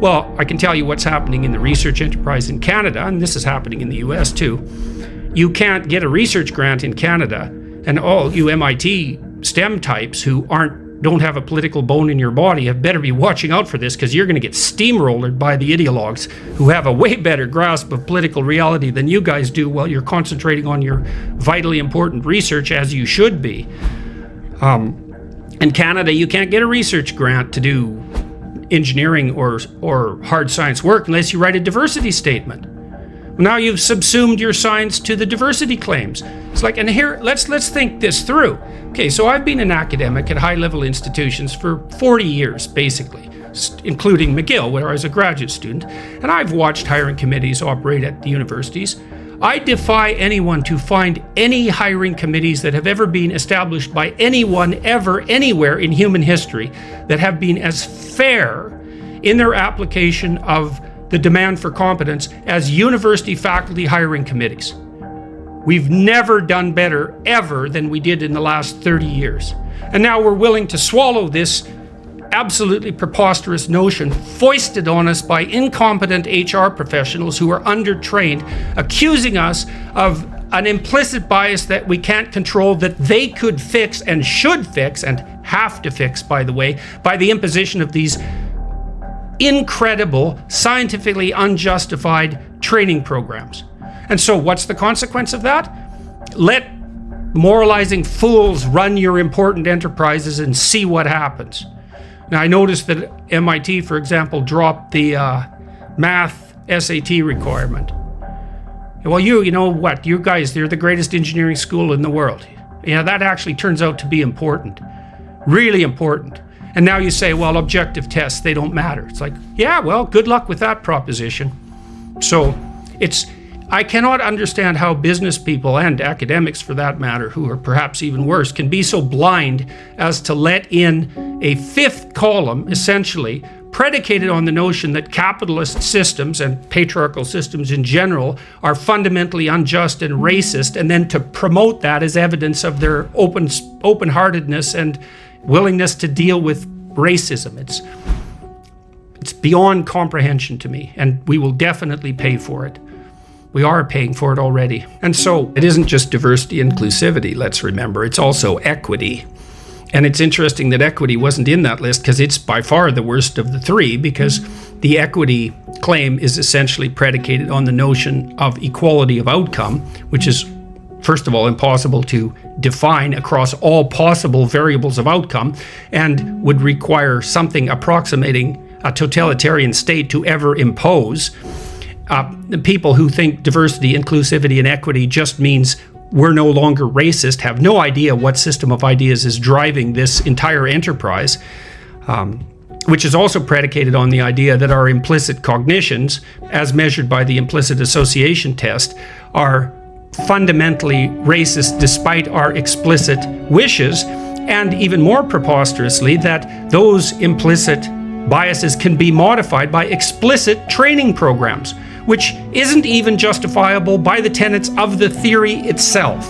Well, I can tell you what's happening in the research enterprise in Canada, and this is happening in the US too. You can't get a research grant in Canada, and all you MIT STEM types who don't have a political bone in your body have better be watching out for this, because you're going to get steamrollered by the ideologues who have a way better grasp of political reality than you guys do while you're concentrating on your vitally important research, as you should be. In Canada, you can't get a research grant to do engineering or hard science work unless you write a diversity statement. Now you've subsumed your science to the diversity claims. It's like, and here, let's think this through. Okay, so I've been an academic at high-level institutions for 40 years, basically, including McGill, where I was a graduate student, and I've watched hiring committees operate at the universities. I defy anyone to find any hiring committees that have ever been established by anyone ever anywhere in human history that have been as fair in their application of the demand for competence as university faculty hiring committees. We've never done better ever than we did in the last 30 years. And now we're willing to swallow this absolutely preposterous notion foisted on us by incompetent HR professionals who are undertrained, accusing us of an implicit bias that we can't control, that they could fix and should fix and have to fix, by the way, by the imposition of these incredible, scientifically unjustified training programs. And so what's the consequence of that? Let moralizing fools run your important enterprises and see what happens. Now, I noticed that MIT, for example, dropped the math SAT requirement. Well, you know what? You guys, they're the greatest engineering school in the world. Yeah, that actually turns out to be important. Really important. And now you say, well, objective tests, they don't matter. It's like, yeah, well, good luck with that proposition. So I cannot understand how business people, and academics for that matter, who are perhaps even worse, can be so blind as to let in a fifth column, essentially, predicated on the notion that capitalist systems and patriarchal systems in general are fundamentally unjust and racist, and then to promote that as evidence of their open-heartedness and willingness to deal with racism. It's beyond comprehension to me, and we will definitely pay for it. We are paying for it already. And so it isn't just diversity and inclusivity, let's remember, it's also equity. And it's interesting that equity wasn't in that list, because it's by far the worst of the three, because the equity claim is essentially predicated on the notion of equality of outcome, which is, first of all, impossible to define across all possible variables of outcome, and would require something approximating a totalitarian state to ever impose. The people who think diversity, inclusivity, and equity just means we're no longer racist have no idea what system of ideas is driving this entire enterprise, which is also predicated on the idea that our implicit cognitions, as measured by the implicit association test, are fundamentally racist despite our explicit wishes, and even more preposterously, that those implicit biases can be modified by explicit training programs, which isn't even justifiable by the tenets of the theory itself.